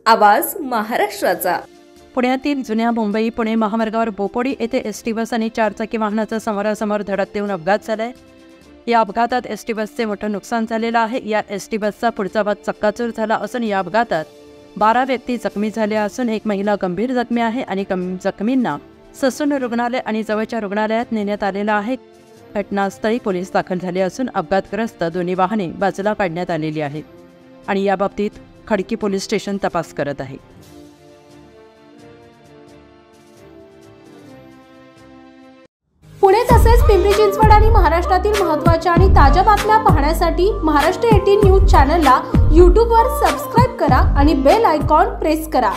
आवाज महाराष्ट्राचा। पुण्यातील जुन्या मुंबई पुणे महामार्गावर बोपोडी येथे एसटी बस आणि चारचाकी वाहनाचा समोरासमोर धडक देऊन अपघात झालाय। या अपघातात एसटी बसचे मोठं नुकसान झालेलं आहे। या एसटी बसचा पुढचा भाग चक्काचूर झाला असून या अपघातात 12 व्यक्ती जखमी झाल्या असून एक महिला गंभीर जखमी आहे आणि जखमींना ससून रुग्णालय आणि जवळच्या रुग्णालयात नेण्यात आलेलं आहे। घटनास्थळी पोलीस दाखल झाले असून अपघातग्रस्त दोन्ही वाहने बाजूला काढण्यात आलेली आहेत आणि याबाबतीत खडकी पोलीस स्टेशन तपास करत आहे। पुणे तसेच पिंपरी चिंचवड आणि महाराष्ट्रातील महत्त्वाच्या आणि ताज्या बातम्या पाहण्यासाठी महाराष्ट्र 18 न्यूज चॅनलला यूट्यूबवर सबस्क्राइब करा आणि बेल आयकॉन प्रेस करा।